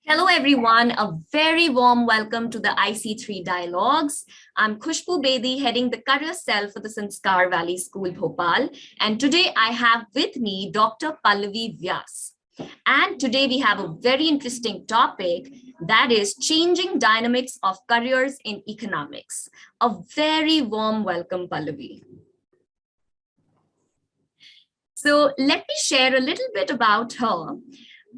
Hello, everyone. A very warm welcome to the IC3 Dialogues. I'm Khushboo Bedi, heading the career cell for the Sanskaar Valley School, Bhopal. And today I have with me Dr. Pallavi Vyas. And today we have a very interesting topic, that is changing dynamics of careers in economics. A very warm welcome, Pallavi. So let me share a little bit about her.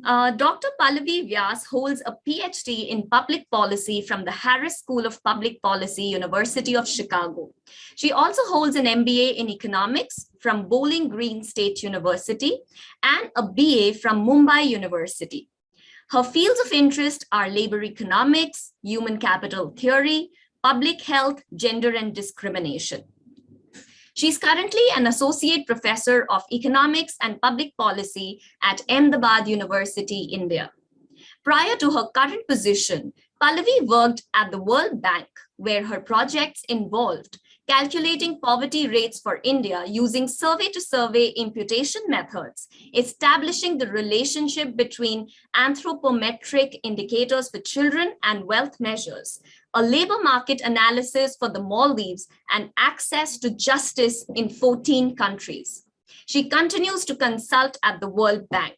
Dr. Pallavi Vyas holds a PhD in public policy from the Harris School of Public Policy, University of Chicago. She also holds an MBA in economics from Bowling Green State University and a BA from Mumbai University. Her fields of interest are labor economics, human capital theory, public health, gender and discrimination. She's currently an associate professor of economics and public policy at Ahmedabad University, India. Prior to her current position, Pallavi worked at the World Bank, where her projects involved calculating poverty rates for India using survey-to-survey imputation methods, establishing the relationship between anthropometric indicators for children and wealth measures, a labor market analysis for the Maldives, and access to justice in 14 countries. She continues to consult at the World Bank.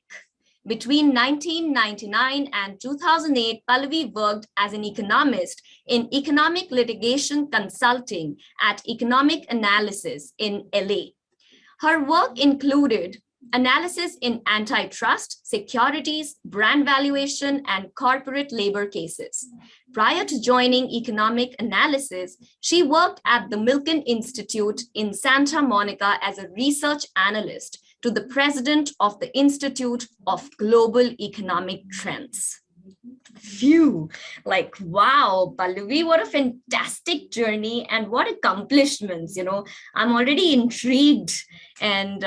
Between 1999 and 2008, Pallavi worked as an economist in economic litigation consulting at Economic Analysis in LA. Her work included analysis in antitrust, securities, brand valuation, and corporate labor cases. Prior to joining economic analysis, she worked at the Milken Institute in Santa Monica as a research analyst to the president of the Institute of Global Economic Trends. Phew, like, wow, Pallavi, what a fantastic journey and what accomplishments. I'm already intrigued and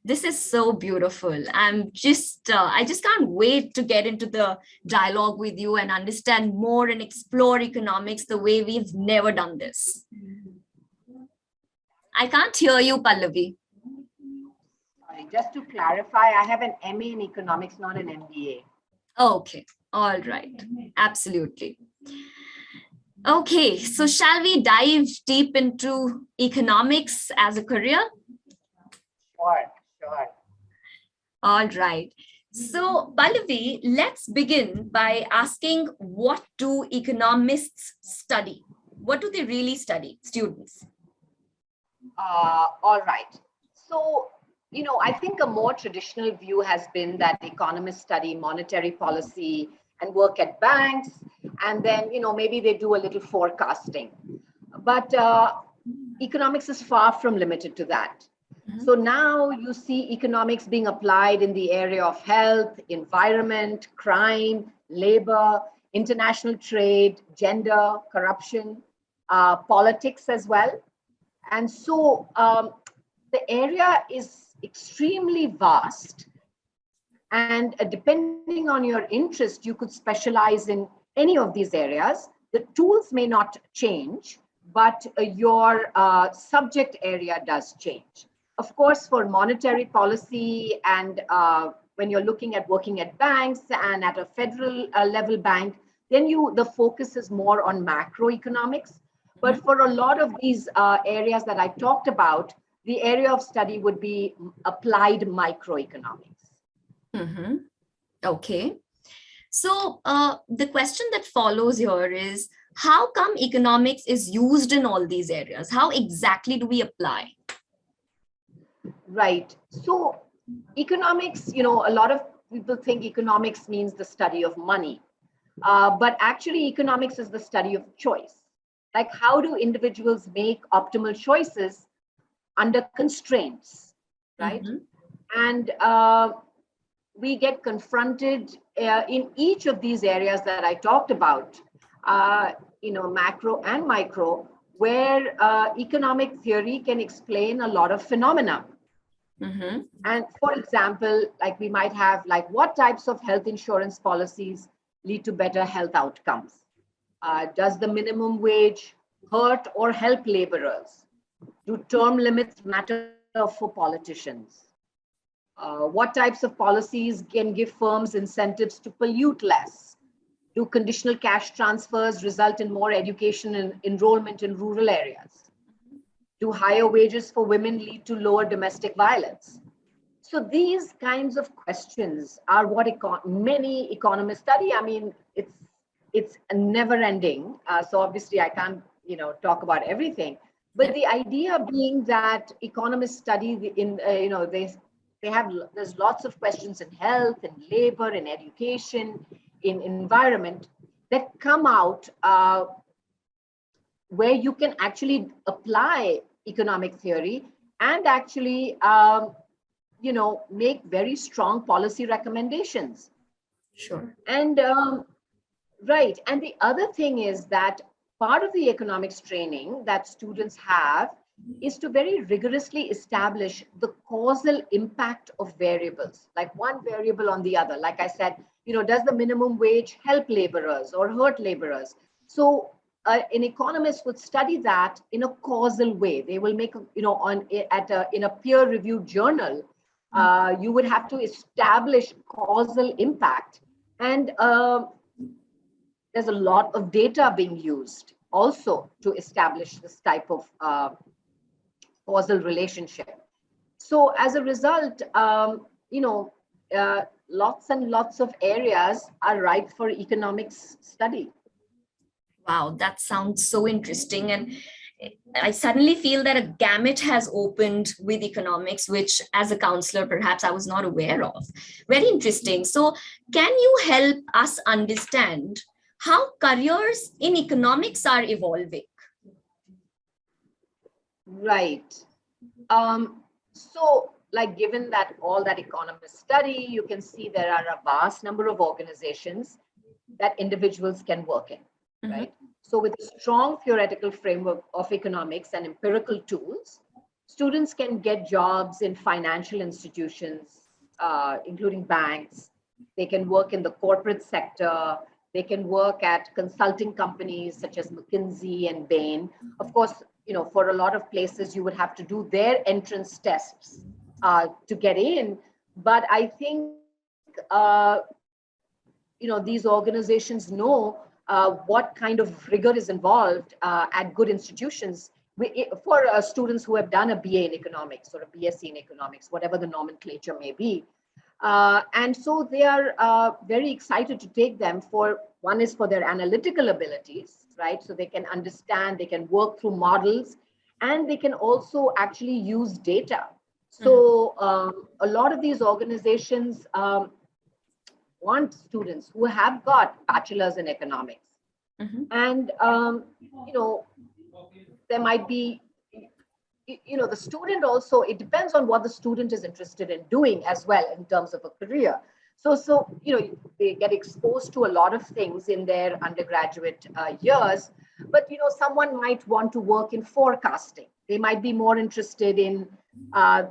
this is so beautiful. I just can't wait to get into the dialogue with you and understand more and explore economics the way we've never done this. I can't hear you, Pallavi. Sorry, just to clarify, I have an MA in economics, not an MBA. Okay, all right, absolutely. Okay, so shall we dive deep into economics as a career? Sure. All right. So, Pallavi, let's begin by asking, what do economists study? What do they really study, students? All right. So, I think a more traditional view has been that economists study monetary policy and work at banks, and then, maybe they do a little forecasting. But economics is far from limited to that. So now you see economics being applied in the area of health, environment, crime, labor, international trade, gender, corruption, politics as well. And so the area is extremely vast. And depending on your interest, you could specialize in any of these areas. The tools may not change, but your subject area does change. Of course, for monetary policy and when you're looking at working at banks and at a federal level bank, then the focus is more on macroeconomics. But for a lot of these areas that I talked about, the area of study would be applied microeconomics. Mm-hmm. Okay. So the question that follows here is, how come economics is used in all these areas? How exactly do we apply? Right. So economics, a lot of people think economics means the study of money. But actually, economics is the study of choice. Like, how do individuals make optimal choices under constraints, right? And we get confronted in each of these areas that I talked about, macro and micro, where economic theory can explain a lot of phenomena. And for example, like we might have what types of health insurance policies lead to better health outcomes? Does the minimum wage hurt or help laborers? Do term limits matter for politicians? What types of policies can give firms incentives to pollute less? Do conditional cash transfers result in more education and enrollment in rural areas? Do higher wages for women lead to lower domestic violence? So these kinds of questions are what many economists study. I mean, it's never ending. So obviously, I can't talk about everything. But the idea being that economists study they have there's lots of questions in health, in labor, in education, in environment that come out where you can actually apply economic theory and actually make very strong policy recommendations. Sure. And right. And the other thing is that part of the economics training that students have is to very rigorously establish the causal impact of variables, like one variable on the other. Like I said, does the minimum wage help laborers or hurt laborers? So an economist would study that in a causal way. They will make, in a peer-reviewed journal, you would have to establish causal impact. And there's a lot of data being used also to establish this type of causal relationship. So as a result, lots and lots of areas are ripe for economics study. Wow, that sounds so interesting. And I suddenly feel that a gamut has opened with economics, which as a counselor, perhaps I was not aware of. Very interesting. So can you help us understand how careers in economics are evolving? Right. So like given that all that economists study, you can see there are a vast number of organizations that individuals can work in, right? So with a strong theoretical framework of economics and empirical tools, students can get jobs in financial institutions, including banks. They can work in the corporate sector. They can work at consulting companies such as McKinsey and Bain. Of course, for a lot of places, you would have to do their entrance tests to get in. But I think, these organizations know what kind of rigor is involved at good institutions for students who have done a BA in economics or a BSc in economics, whatever the nomenclature may be. And so they are very excited to take them one is for their analytical abilities, right? So they can understand, they can work through models, and they can also actually use data. So a lot of these organizations want students who have got bachelors in economics. And, there might be, the student also, it depends on what the student is interested in doing as well in terms of a career. So they get exposed to a lot of things in their undergraduate years, but, someone might want to work in forecasting. They might be more interested in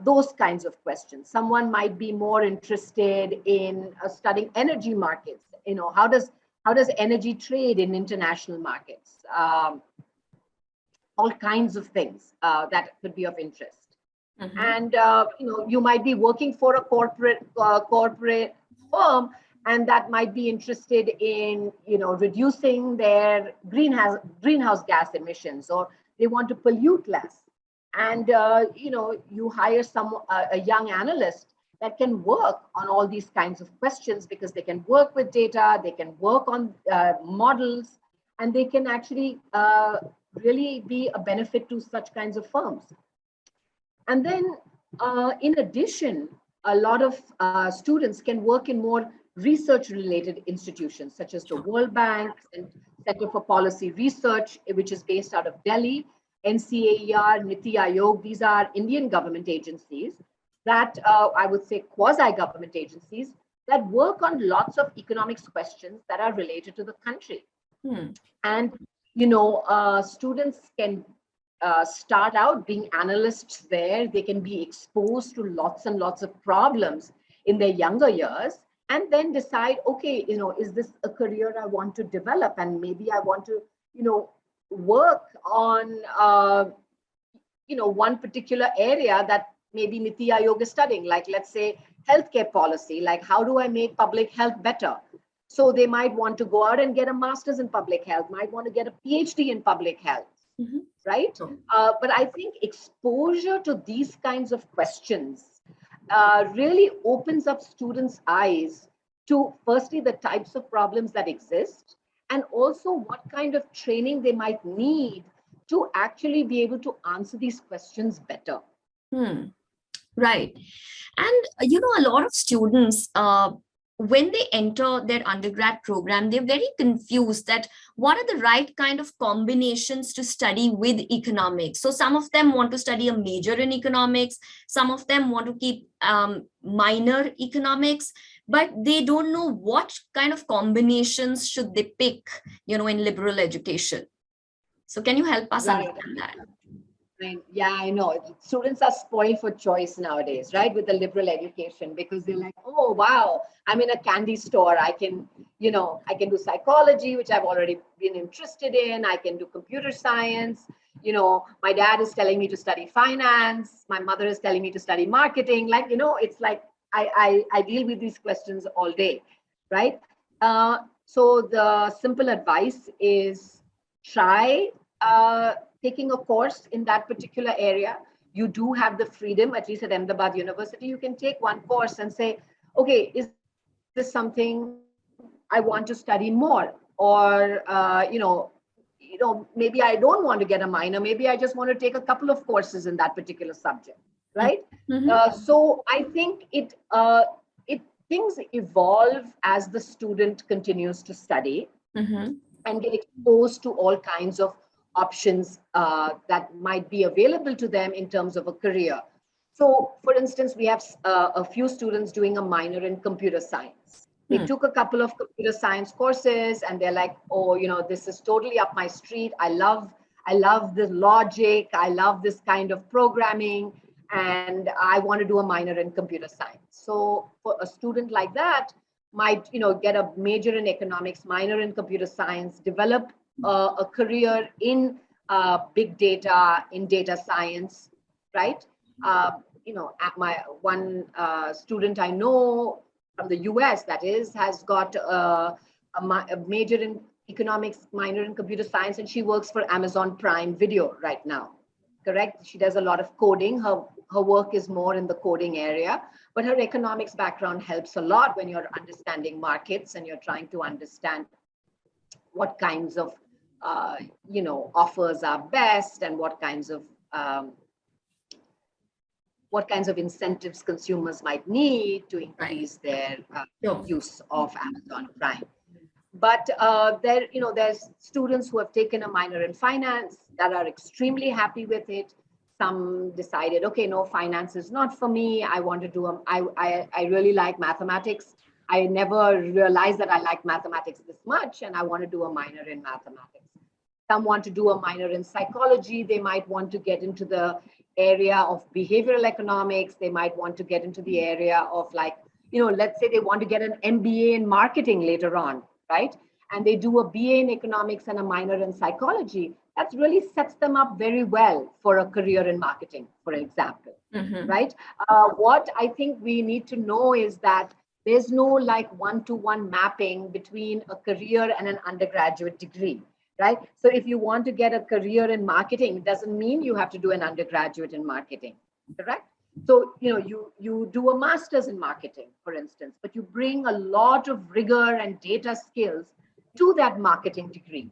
those kinds of questions. Someone might be more interested in studying energy markets. How does energy trade in international markets? All kinds of things that could be of interest. And you might be working for a corporate firm, and that might be interested in reducing their greenhouse gas emissions, or they want to pollute less. And you hire a young analyst that can work on all these kinds of questions, because they can work with data, they can work on models, and they can actually really be a benefit to such kinds of firms. And then in addition, a lot of students can work in more research-related institutions, such as the World Bank and Center for Policy Research, which is based out of Delhi, NCAER, Niti Aayog. These are Indian government agencies that I would say quasi-government agencies that work on lots of economics questions that are related to the country. And, students can start out being analysts there. They can be exposed to lots and lots of problems in their younger years, and then decide, okay, is this a career I want to develop? And maybe I want to, work on, one particular area that maybe Niti Aayog is studying. Like, let's say healthcare policy, like how do I make public health better? So they might want to go out and get a master's in public health, might want to get a PhD in public health, right? Sure. But I think exposure to these kinds of questions really opens up students' eyes to, firstly, the types of problems that exist, and also what kind of training they might need to actually be able to answer these questions better. Right. And, a lot of students, when they enter their undergrad program, they're very confused that what are the right kind of combinations to study with economics. So some of them want to study a major in economics. Some of them want to keep minor economics, but they don't know what kind of combinations should they pick, in liberal education. So can you help us Right. understand that? Right. Yeah, I know. Students are spoiled for choice nowadays, right? With the liberal education, because they're like, oh, wow, I'm in a candy store. I can do psychology, which I've already been interested in. I can do computer science. My dad is telling me to study finance. My mother is telling me to study marketing. Like, it's like I deal with these questions all day, right? So the simple advice is try taking a course in that particular area. You do have the freedom, at least at Ahmedabad University, you can take one course and say, okay, is this something I want to study more? Or, maybe I don't want to get a minor. Maybe I just want to take a couple of courses in that particular subject, right? So I think things evolve as the student continues to study and get exposed to all kinds of options that might be available to them in terms of a career. So, for instance, we have a few students doing a minor in computer science. They took a couple of computer science courses and they're like, oh, this is totally up my street. I love the logic. I love this kind of programming, and I want to do a minor in computer science. So for a student like that, might get a major in economics, minor in computer science, develop a career in big data, in data science, right? At my one student I know from the US, that is, has got a major in economics, minor in computer science, and she works for Amazon Prime Video right now. Correct? She does a lot of coding. Her work is more in the coding area, but her economics background helps a lot when you're understanding markets and you're trying to understand what kinds of offers are best and what kinds of incentives consumers might need to increase their use of Amazon Prime. But there's students who have taken a minor in finance that are extremely happy with it. Some decided, okay, no, finance is not for me. I want to do I really like mathematics. I never realized that I like mathematics this much, and I want to do a minor in mathematics. Some want to do a minor in psychology. They might want to get into the area of behavioral economics. They might want to get into the area of, like, let's say they want to get an MBA in marketing later on, right? And they do a BA in economics and a minor in psychology. That really sets them up very well for a career in marketing, for example, right? What I think we need to know is that there's no like one-to-one mapping between a career and an undergraduate degree, right? So if you want to get a career in marketing, it doesn't mean you have to do an undergraduate in marketing, correct? So, you do a master's in marketing, for instance, but you bring a lot of rigor and data skills to that marketing degree.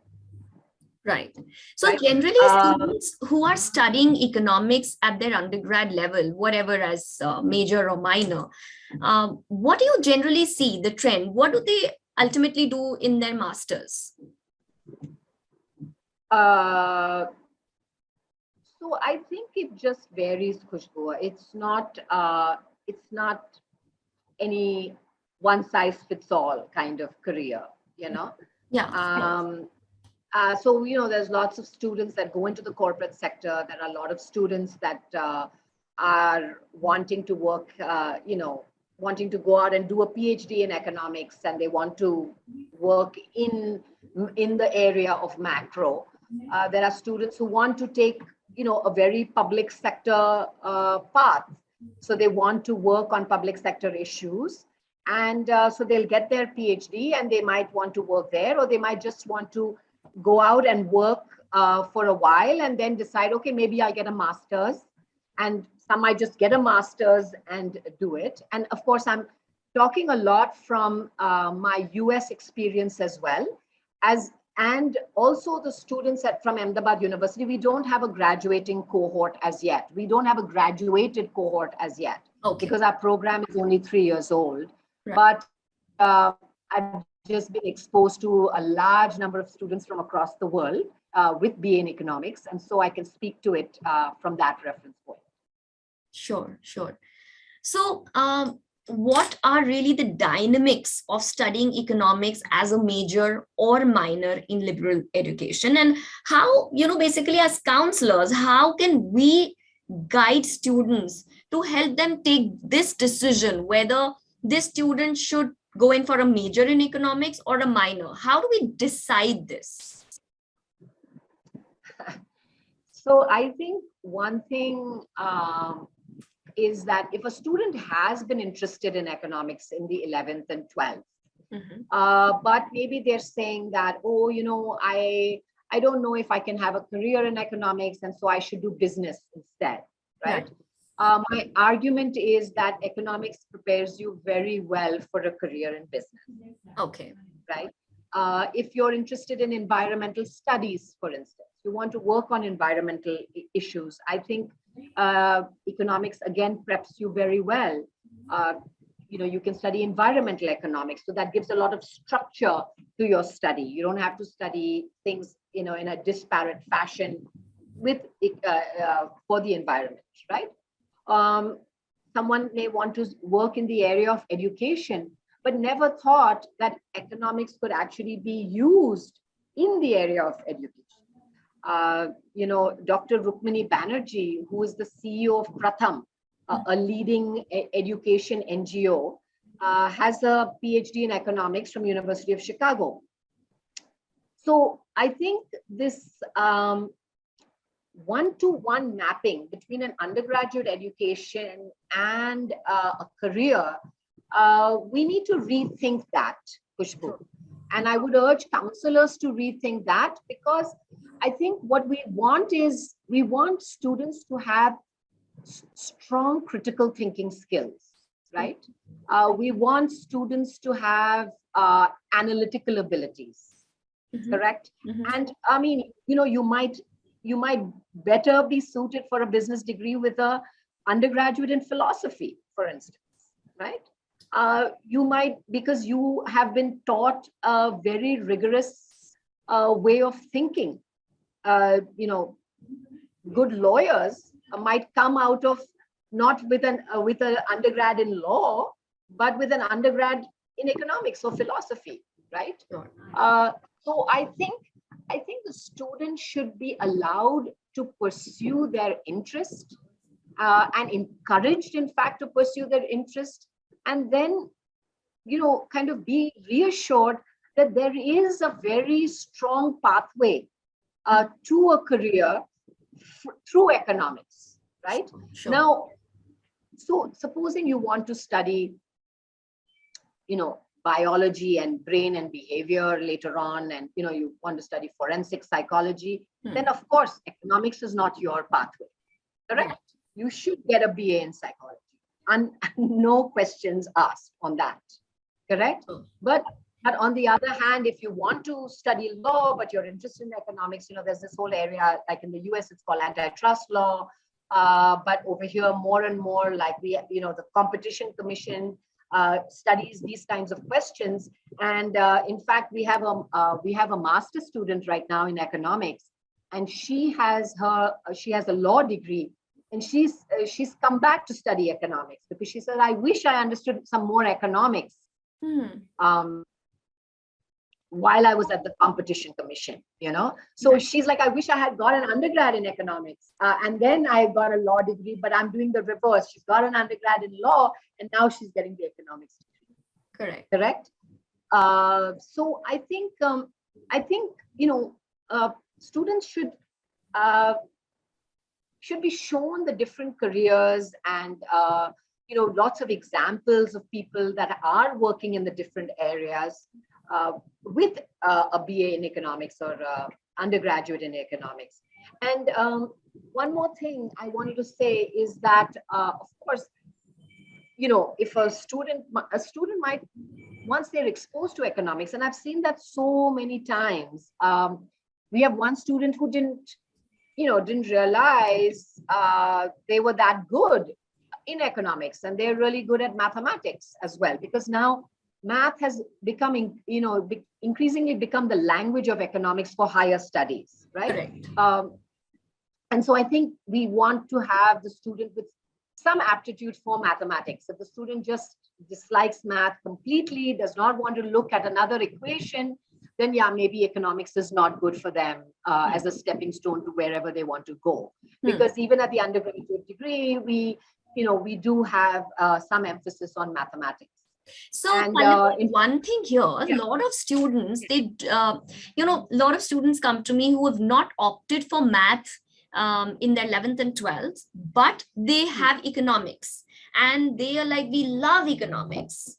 Right. So right? generally, students who are studying economics at their undergrad level, whatever as major or minor, what do you generally see the trend? What do they ultimately do in their masters? So I think it just varies, Khushboo. It's not any one size fits all kind of career, Yeah. So there's lots of students that go into the corporate sector. There are a lot of students that are wanting to work, wanting to go out and do a PhD in economics, and they want to work in the area of macro. There are students who want to take a very public sector path, So they want to work on public sector issues. And so they'll get their PhD and they might want to work there, or they might just want to go out and work for a while and then decide, okay, maybe I'll get a master's. And some might just get a master's and do it. And of course, I'm talking a lot from my US experience as well. And also the students from Ahmedabad University, we don't have a graduating cohort as yet. We don't have a graduated cohort as yet, because our program is only 3 years old. Right. But I've just been exposed to a large number of students from across the world with BA in economics. And so I can speak to it from that reference point. Sure, sure. So, what are really the dynamics of studying economics as a major or minor in liberal education? And how, basically as counselors, how can we guide students to help them take this decision, whether this student should go in for a major in economics or a minor? How do we decide this? So I think one thing is that if a student has been interested in economics in the 11th and 12th, but maybe they're saying that, I don't know if I can have a career in economics, and so I should do business instead, right? My argument is that economics prepares you very well for a career in business. Okay. Right? If you're interested in environmental studies, for instance, you want to work on environmental issues, I think economics again preps you very well. You can study environmental economics, so that gives a lot of structure to your study. You don't have to study things in a disparate fashion with for the environment, right? Someone may want to work in the area of education, but never thought that economics could actually be used in the area of education. Dr. Rukmini Banerjee, who is the CEO of Pratham, a leading education NGO, has a PhD in economics from University of Chicago. So I think this one-to-one mapping between an undergraduate education and a career, we need to rethink that, Khushboo. And I would urge counselors to rethink that, because I think what we want is, we want students to have strong critical thinking skills, right? We want students to have analytical abilities, correct? And I mean, you might better be suited for a business degree with a undergraduate in philosophy, for instance, right? You might, because you have been taught a very rigorous way of thinking. Good lawyers might come out of not with an undergrad in law, but with an undergrad in economics or philosophy, right? So I think the student should be allowed to pursue their interest and encouraged, in fact, to pursue their interest, and then, kind of be reassured that there is a very strong pathway to a career through economics, right? Sure. Now, so supposing you want to study, biology and brain and behavior later on, and you want to study forensic psychology, then of course economics is not your pathway, correct? You should get a BA in psychology, and no questions asked on that, correct? But on the other hand, if you want to study law, but you're interested in economics, there's this whole area, like in the US, it's called antitrust law. But over here, more and more, like the Competition Commission studies these kinds of questions. And in fact, we have a master student right now in economics, and she has a law degree, and she's come back to study economics because she said, I wish I understood some more economics. While I was at the Competition Commission, So she's like, I wish I had got an undergrad in economics. And then I got a law degree, but I'm doing the reverse. She's got an undergrad in law, and now she's getting the economics degree. Correct? So I think, students should be shown the different careers and lots of examples of people that are working in the different areas with a BA in economics or undergraduate in economics. And one more thing I wanted to say is that, of course, if a student might, once they're exposed to economics, and I've seen that so many times, we have one student who didn't realize they were that good in economics, and they're really good at mathematics as well, because now math has becoming, increasingly become the language of economics for higher studies, right? And so I think we want to have the student with some aptitude for mathematics. If the student just dislikes math completely, does not want to look at another equation, then yeah, maybe economics is not good for them as a stepping stone to wherever they want to go. Because even at the undergraduate degree, we do have some emphasis on mathematics. So one thing here, a lot of students, a lot of students come to me who have not opted for math in their 11th and 12th, but they have economics and they are like, we love economics.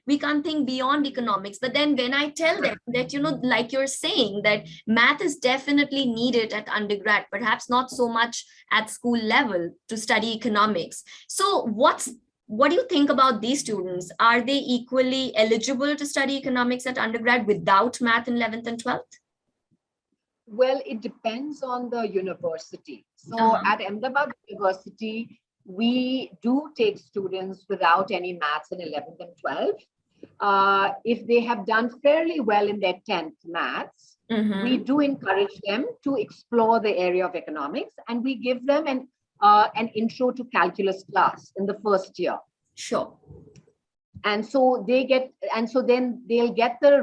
We can't think beyond economics. But then when I tell them that, like you're saying, that math is definitely needed at undergrad, perhaps not so much at school level to study economics. So what do you think about these students? Are they equally eligible to study economics at undergrad without math in 11th and 12th? Well, it depends on the university. So at Ahmedabad University, we do take students without any maths in 11th and 12th. If they have done fairly well in their 10th maths, we do encourage them to explore the area of economics, and we give them an intro to calculus class in the first year. Sure. And so then they'll get the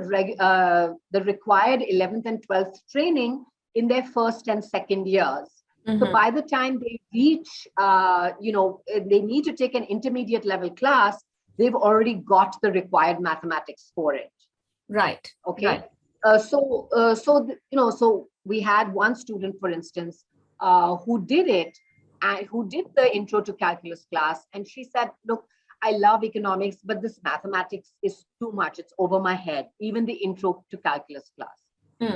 required 11th and 12th training in their first and second years. So by the time they reach, they need to take an intermediate level class, they've already got the required mathematics for it. Right. Okay. Right. So we had one student, for instance, who did it, and who did the intro to calculus class, and she said, "Look, I love economics, but this mathematics is too much. It's over my head, even the intro to calculus class."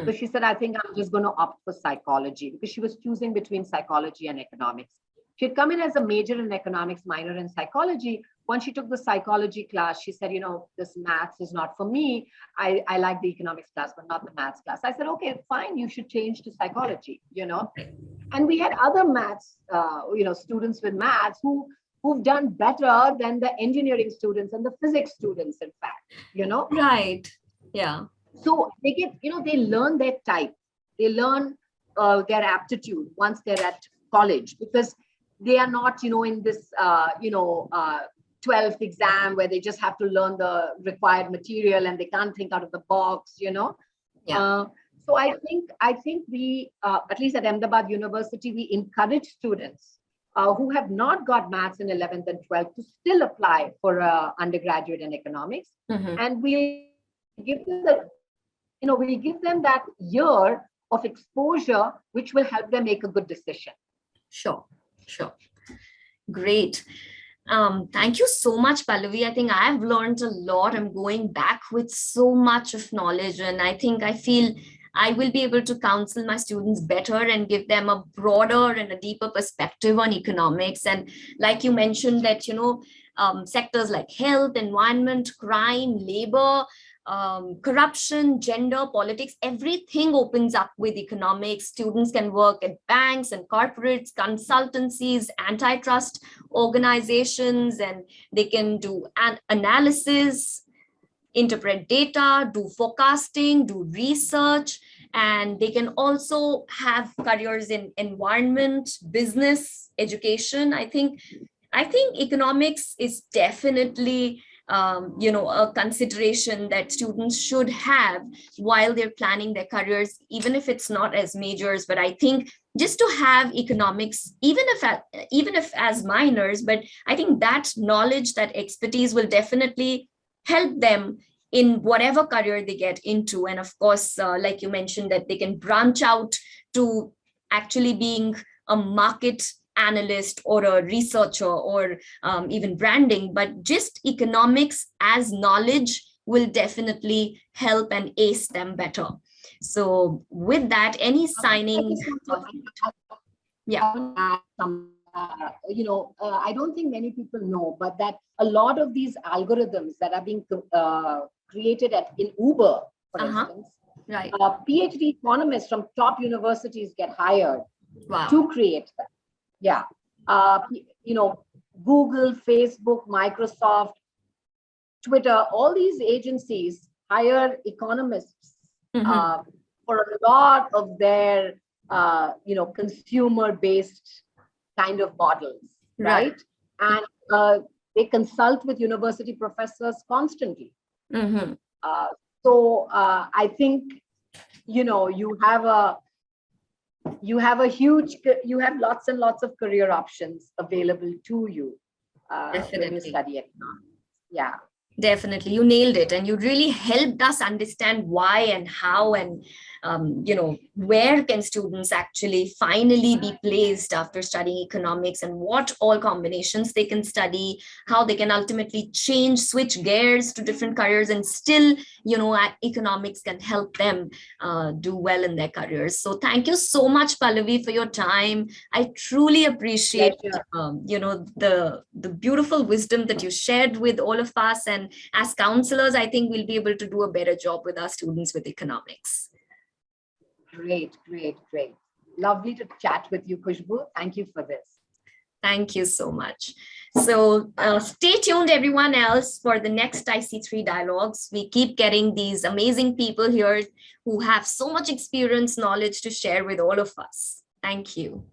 So she said, "I think I'm just going to opt for psychology," because she was choosing between psychology and economics. She had come in as a major in economics, minor in psychology. Once she took the psychology class, she said, "This maths is not for me. I like the economics class, but not the maths class." I said, "Okay, fine. You should change to psychology, And we had other maths, students with maths who've done better than the engineering students and the physics students, in fact, Right. Yeah. So they get, they learn their type. They learn their aptitude once they're at college, because they are not, in this, 12th exam where they just have to learn the required material and they can't think out of the box, Yeah. So I think we, at least at Ahmedabad University, we encourage students who have not got maths in 11th and 12th to still apply for undergraduate in economics. And we give them that year of exposure, which will help them make a good decision. Sure. Great. Thank you so much, Pallavi. I think I've learned a lot. I'm going back with so much of knowledge, and I feel I will be able to counsel my students better and give them a broader and a deeper perspective on economics. And like you mentioned that, sectors like health, environment, crime, labor, corruption, gender, politics, everything opens up with economics. Students can work at banks and corporates, consultancies, antitrust organizations, and they can do an analysis, interpret data, do forecasting, do research, and they can also have careers in environment, business, education. I think economics is definitely a consideration that students should have while they're planning their careers, even if it's not as majors. But I think just to have economics, even if as minors, but I think that knowledge, that expertise will definitely help them in whatever career they get into. And of course, like you mentioned, that they can branch out to actually being a market analyst or a researcher or even branding, but just economics as knowledge will definitely help and ace them better. So with that, any signing? Yeah. I don't think many people know, but that a lot of these algorithms that are being created in Uber, for instance, right. PhD economists from top universities get hired Wow. to create that. Yeah. Google, Facebook, Microsoft, Twitter, all these agencies hire economists for a lot of their, consumer-based kind of models, right? And they consult with university professors constantly. So I think, you have lots and lots of career options available to you when you study economics. Yeah. Definitely, you nailed it, and you really helped us understand why and how, and where can students actually finally be placed after studying economics, and what all combinations they can study, how they can ultimately switch gears to different careers, and still, economics can help them do well in their careers. So thank you so much, Pallavi, for your time. I truly appreciate the beautiful wisdom that you shared with all of us, and as counselors, I think we'll be able to do a better job with our students with economics. Great. Lovely to chat with you, Khushboo. Thank you for this. Thank you so much. So stay tuned, everyone else, for the next IC3 dialogues. We keep getting these amazing people here who have so much experience, knowledge to share with all of us. Thank you.